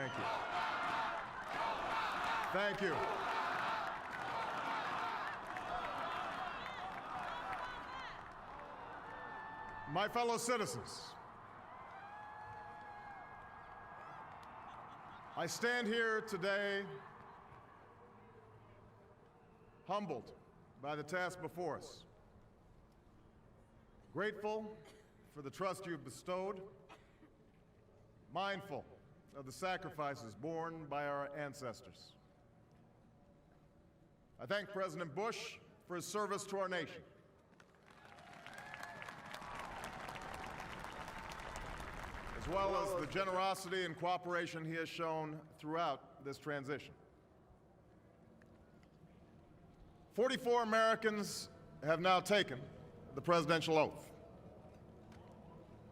Thank you. Thank you. My fellow citizens, I stand here today humbled by the task before us, grateful for the trust you've bestowed, mindful of the sacrifices borne by our ancestors. I thank President Bush for his service to our nation. As well as the generosity and cooperation he has shown throughout this transition. 44 Americans have now taken the presidential oath.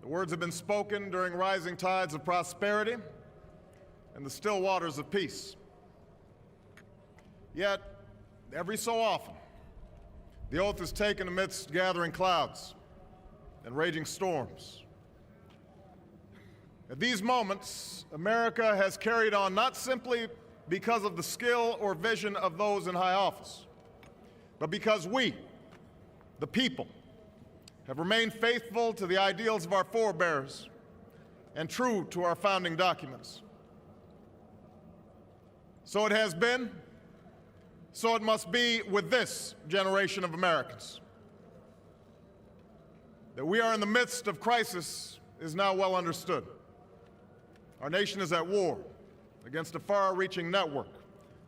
The words have been spoken during rising tides of prosperity and the still waters of peace. Yet, every so often, the oath is taken amidst gathering clouds and raging storms. At these moments, America has carried on not simply because of the skill or vision of those in high office, but because we, the people, have remained faithful to the ideals of our forebears and true to our founding documents. So it has been, so it must be with this generation of Americans. That we are in the midst of crisis is now well understood. Our nation is at war against a far-reaching network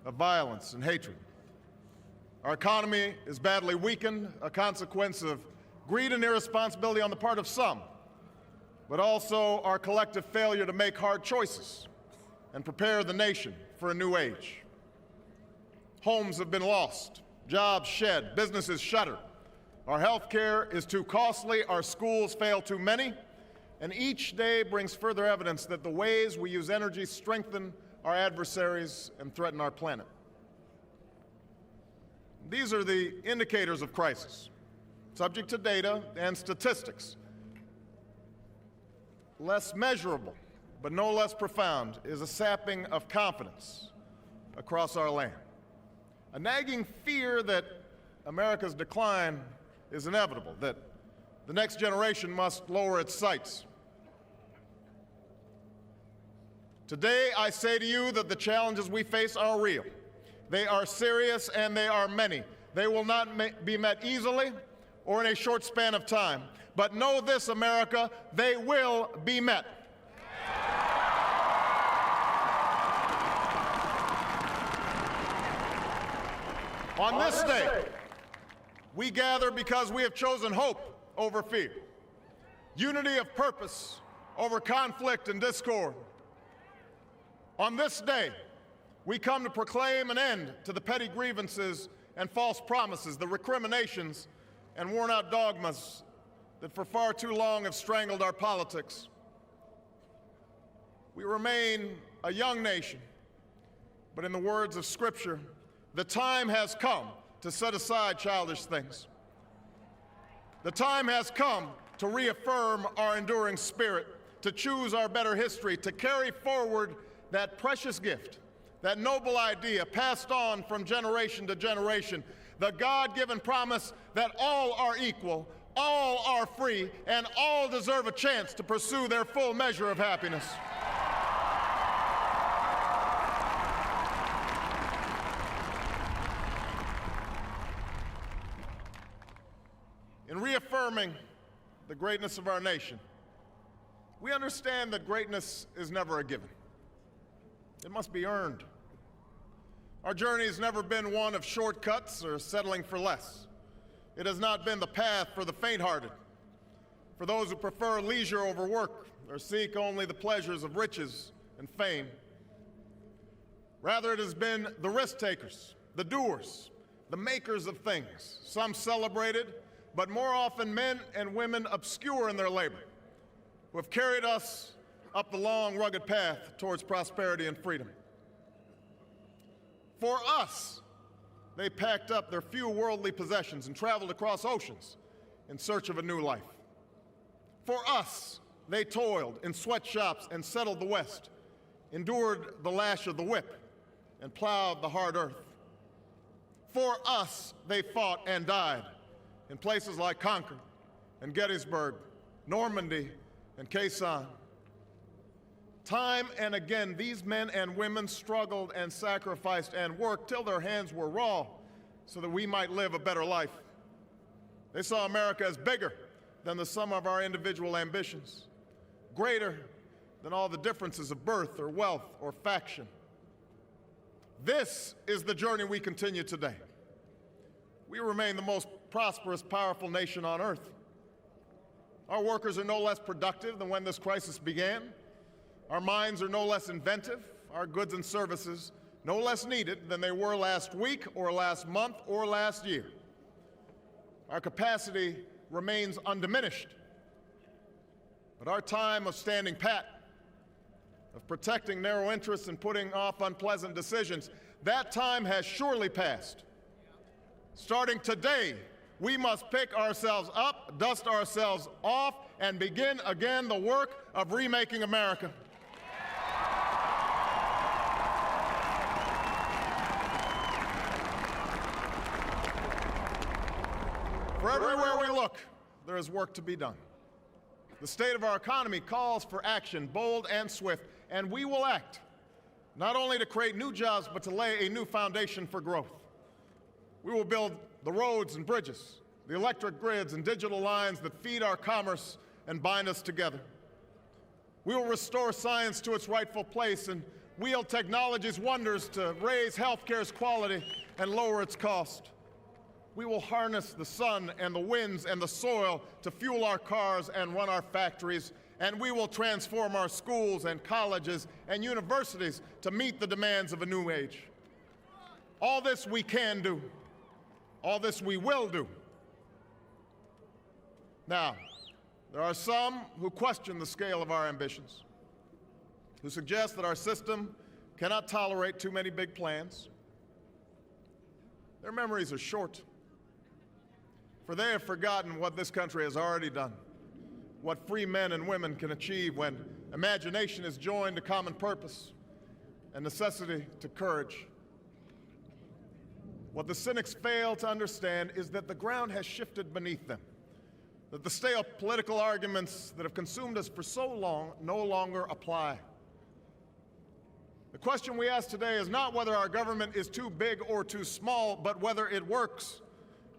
of violence and hatred. Our economy is badly weakened, a consequence of greed and irresponsibility on the part of some, but also our collective failure to make hard choices and prepare the nation for a new age. Homes have been lost, jobs shed, businesses shuttered. Our health care is too costly, our schools fail too many, and each day brings further evidence that the ways we use energy strengthen our adversaries and threaten our planet. These are the indicators of crisis, subject to data and statistics. Less measurable, but no less profound, is a sapping of confidence across our land. A nagging fear that America's decline is inevitable, that the next generation must lower its sights. Today, I say to you that the challenges we face are real. They are serious and they are many. They will not be met easily or in a short span of time. But know this, America, they will be met. On this day, we gather because we have chosen hope over fear, unity of purpose over conflict and discord. On this day, we come to proclaim an end to the petty grievances and false promises, the recriminations and worn-out dogmas that for far too long have strangled our politics. We remain a young nation, but in the words of Scripture, the time has come to set aside childish things. The time has come to reaffirm our enduring spirit, to choose our better history, to carry forward that precious gift, that noble idea passed on from generation to generation, the God-given promise that all are equal, all are free, and all deserve a chance to pursue their full measure of happiness. In reaffirming the greatness of our nation, we understand that greatness is never a given. It must be earned. Our journey has never been one of shortcuts or settling for less. It has not been the path for the faint-hearted, for those who prefer leisure over work or seek only the pleasures of riches and fame. Rather, it has been the risk-takers, the doers, the makers of things, some celebrated, but more often men and women obscure in their labor, who have carried us up the long, rugged path towards prosperity and freedom. For us, they packed up their few worldly possessions and traveled across oceans in search of a new life. For us, they toiled in sweatshops and settled the West endured the lash of the whip, and plowed the hard earth. For us, they fought and died in places like Concord and Gettysburg, Normandy and Quai San. Time and again, these men and women struggled and sacrificed and worked till their hands were raw so that we might live a better life. They saw America as bigger than the sum of our individual ambitions, greater than all the differences of birth or wealth or faction. This is the journey we continue today. We remain the most prosperous, powerful nation on earth. Our workers are no less productive than when this crisis began. Our minds are no less inventive, our goods and services no less needed than they were last week or last month or last year. Our capacity remains undiminished. But our time of standing pat, of protecting narrow interests and putting off unpleasant decisions, that time has surely passed. Starting today, we must pick ourselves up, dust ourselves off, and begin again the work of remaking America. For everywhere we look, there is work to be done. The state of our economy calls for action, bold and swift, and we will act, not only to create new jobs, but to lay a new foundation for growth. We will build the roads and bridges, the electric grids and digital lines that feed our commerce and bind us together. We will restore science to its rightful place and wield technology's wonders to raise healthcare's quality and lower its cost. We will harness the sun and the winds and the soil to fuel our cars and run our factories, and we will transform our schools and colleges and universities to meet the demands of a new age. All this we can do. All this we will do. Now, there are some who question the scale of our ambitions, who suggest that our system cannot tolerate too many big plans. Their memories are short, for they have forgotten what this country has already done, what free men and women can achieve when imagination is joined to common purpose and necessity to courage. What the cynics fail to understand is that the ground has shifted beneath them, that the stale political arguments that have consumed us for so long no longer apply. The question we ask today is not whether our government is too big or too small, but whether it works,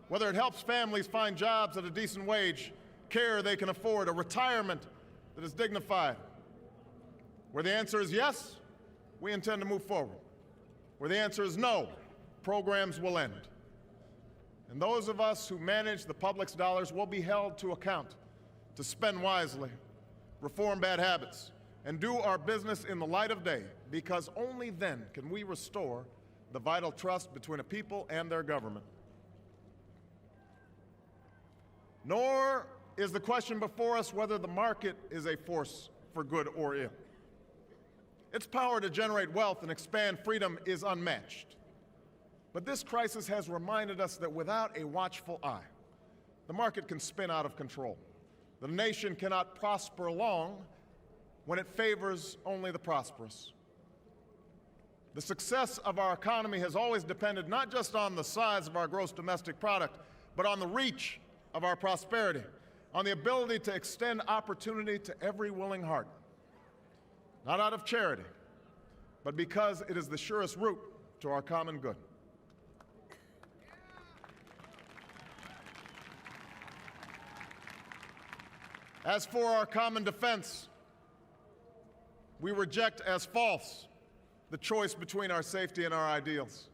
whether it helps families find jobs at a decent wage, care they can afford, a retirement that is dignified. Where the answer is yes, we intend to move forward. Where the answer is no, programs will end. And those of us who manage the public's dollars will be held to account to spend wisely, reform bad habits, and do our business in the light of day, because only then can we restore the vital trust between a people and their government. Nor is the question before us whether the market is a force for good or ill. Its power to generate wealth and expand freedom is unmatched. But this crisis has reminded us that without a watchful eye, the market can spin out of control. The nation cannot prosper long when it favors only the prosperous. The success of our economy has always depended not just on the size of our gross domestic product, but on the reach of our prosperity, on the ability to extend opportunity to every willing heart, not out of charity, but because it is the surest route to our common good. As for our common defense, we reject as false the choice between our safety and our ideals.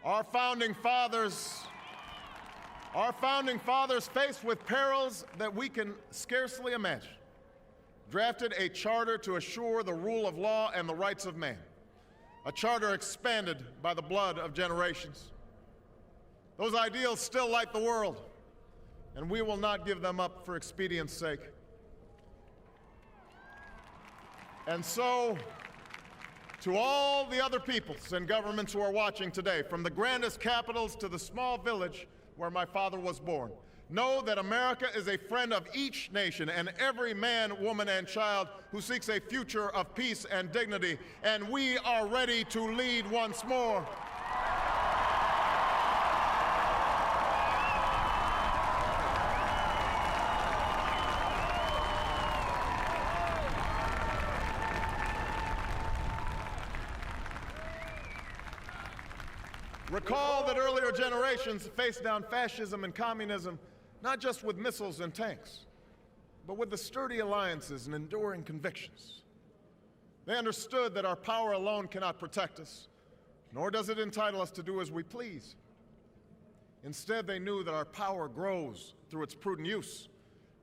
Our founding fathers, faced with perils that we can scarcely imagine, drafted a charter to assure the rule of law and the rights of man, a charter expanded by the blood of generations. Those ideals still light the world, and we will not give them up for expedience' sake. And so, to all the other peoples and governments who are watching today, from the grandest capitals to the small village where my father was born, Know that America is a friend of each nation and every man, woman, and child who seeks a future of peace and dignity, and we are ready to lead once more. Recall that earlier generations faced down fascism and communism not just with missiles and tanks, but with the sturdy alliances and enduring convictions. They understood that our power alone cannot protect us, nor does it entitle us to do as we please. Instead, they knew that our power grows through its prudent use.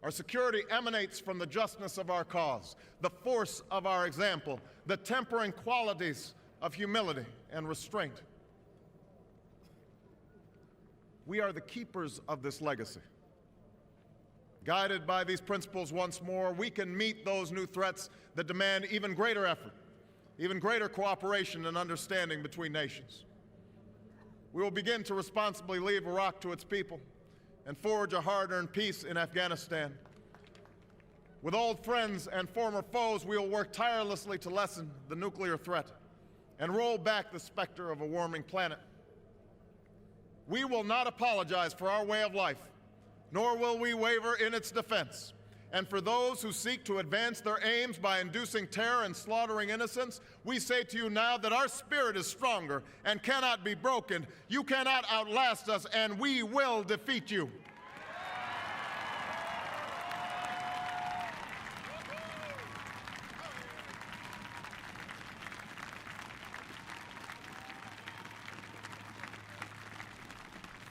Our security emanates from the justness of our cause, the force of our example, the tempering qualities of humility and restraint. We are the keepers of this legacy. Guided by these principles once more, we can meet those new threats that demand even greater effort, even greater cooperation and understanding between nations. We will begin to responsibly leave Iraq to its people and forge a hard-earned peace in Afghanistan. With old friends and former foes, we will work tirelessly to lessen the nuclear threat and roll back the specter of a warming planet. We will not apologize for our way of life, nor will we waver in its defense. And for those who seek to advance their aims by inducing terror and slaughtering innocents, we say to you now that our spirit is stronger and cannot be broken. You cannot outlast us, and we will defeat you.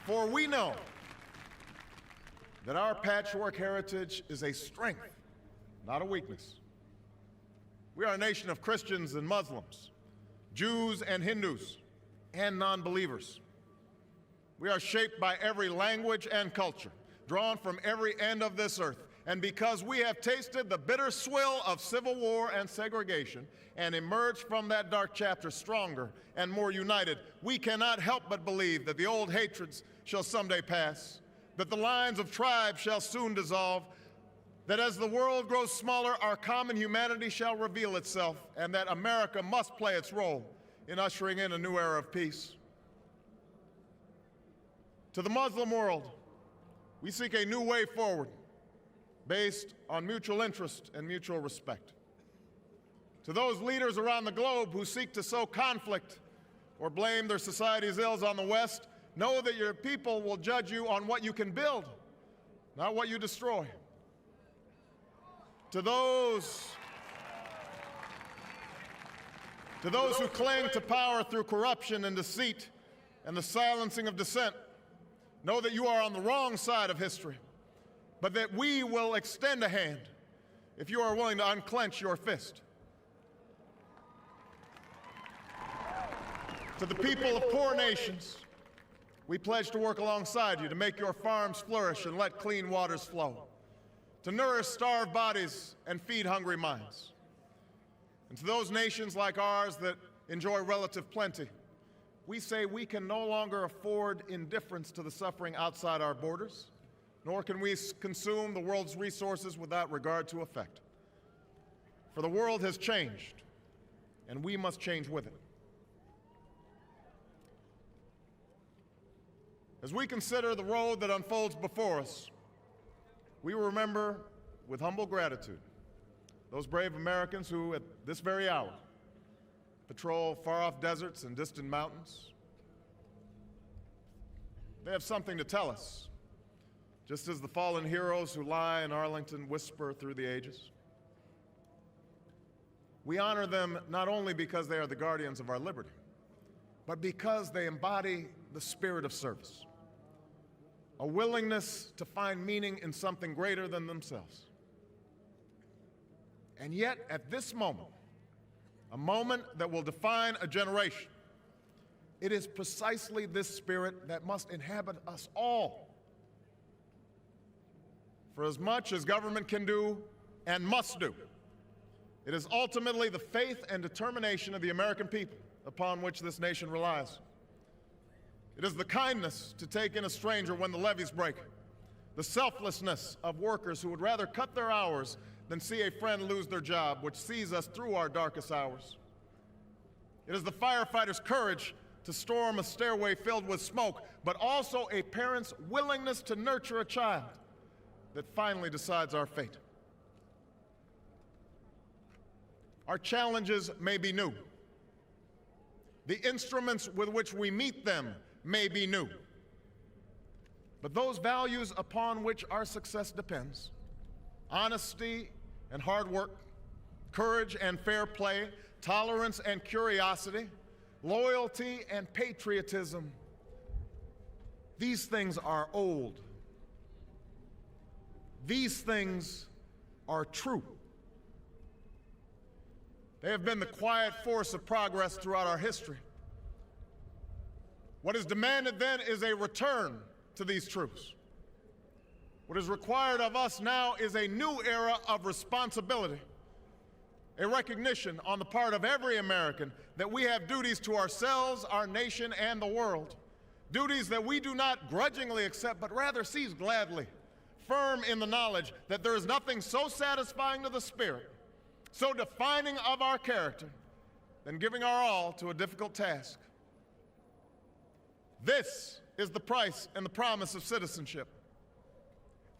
For we know that our patchwork heritage is a strength, not a weakness. We are a nation of Christians and Muslims, Jews and Hindus, and non-believers. We are shaped by every language and culture, drawn from every end of this earth. And because we have tasted the bitter swill of civil war and segregation and emerged from that dark chapter stronger and more united, we cannot help but believe that the old hatreds shall someday pass, that the lines of tribes shall soon dissolve, that as the world grows smaller, our common humanity shall reveal itself, and that America must play its role in ushering in a new era of peace. To the Muslim world, we seek a new way forward based on mutual interest and mutual respect. To those leaders around the globe who seek to sow conflict or blame their society's ills on the West, know that your people will judge you on what you can build, not what you destroy. To those who cling to power through corruption and deceit and the silencing of dissent, know that you are on the wrong side of history, but that we will extend a hand if you are willing to unclench your fist. To the people of poor nations, we pledge to work alongside you to make your farms flourish and let clean waters flow, to nourish starved bodies and feed hungry minds. And to those nations like ours that enjoy relative plenty, we say we can no longer afford indifference to the suffering outside our borders, nor can we consume the world's resources without regard to effect. For the world has changed, and we must change with it. As we consider the road that unfolds before us, we will remember with humble gratitude those brave Americans who, at this very hour, patrol far-off deserts and distant mountains. They have something to tell us, just as the fallen heroes who lie in Arlington whisper through the ages. We honor them not only because they are the guardians of our liberty, but because they embody the spirit of service, a willingness to find meaning in something greater than themselves. And yet, at this moment, a moment that will define a generation, it is precisely this spirit that must inhabit us all. For as much as government can do and must do, it is ultimately the faith and determination of the American people upon which this nation relies. It is the kindness to take in a stranger when the levees break, the selflessness of workers who would rather cut their hours than see a friend lose their job, which sees us through our darkest hours. It is the firefighter's courage to storm a stairway filled with smoke, but also a parent's willingness to nurture a child that finally decides our fate. Our challenges may be new. The instruments with which we meet them may be new. But those values upon which our success depends, honesty and hard work, courage and fair play, tolerance and curiosity, loyalty and patriotism, these things are old. These things are true. They have been the quiet force of progress throughout our history. What is demanded then is a return to these truths. What is required of us now is a new era of responsibility, a recognition on the part of every American that we have duties to ourselves, our nation, and the world, duties that we do not grudgingly accept, but rather seize gladly, firm in the knowledge that there is nothing so satisfying to the spirit, so defining of our character, than giving our all to a difficult task. This is the price and the promise of citizenship.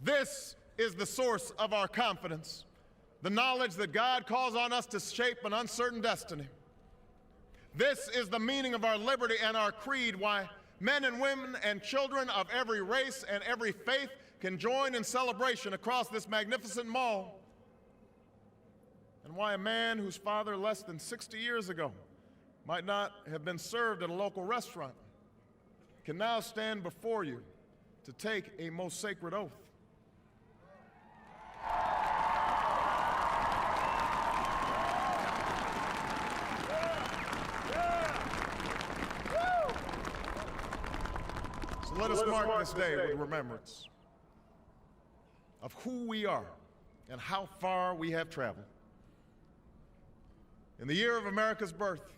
This is the source of our confidence, the knowledge that God calls on us to shape an uncertain destiny. This is the meaning of our liberty and our creed, why men and women and children of every race and every faith can join in celebration across this magnificent mall, and why a man whose father less than 60 years ago might not have been served at a local restaurant can now stand before you to take a most sacred oath. So let us mark this day with remembrance of who we are and how far we have traveled. In the year of America's birth,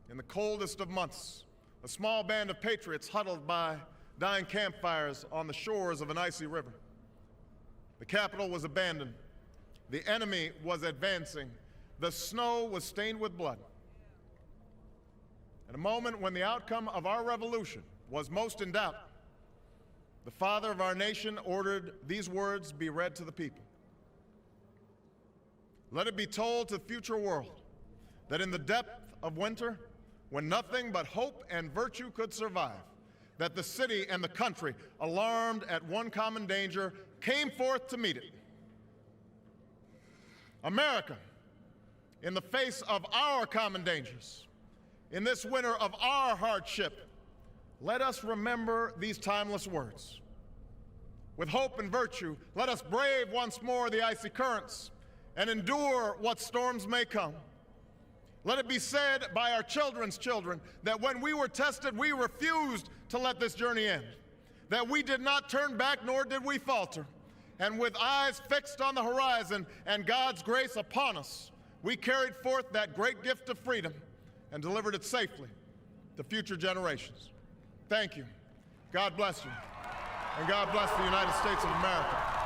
in the coldest of months, a small band of patriots huddled by dying campfires on the shores of an icy river. The capital was abandoned. The enemy was advancing. The snow was stained with blood. At a moment when the outcome of our revolution was most in doubt, the father of our nation ordered these words be read to the people. Let it be told to the future world that in the depth of winter, when nothing but hope and virtue could survive, that the city and the country, alarmed at one common danger, came forth to meet it. America, in the face of our common dangers, in this winter of our hardship, let us remember these timeless words. With hope and virtue, let us brave once more the icy currents and endure what storms may come. Let it be said by our children's children that when we were tested, we refused to let this journey end, that we did not turn back nor did we falter, and with eyes fixed on the horizon and God's grace upon us, we carried forth that great gift of freedom and delivered it safely to future generations. Thank you. God bless you. And God bless the United States of America.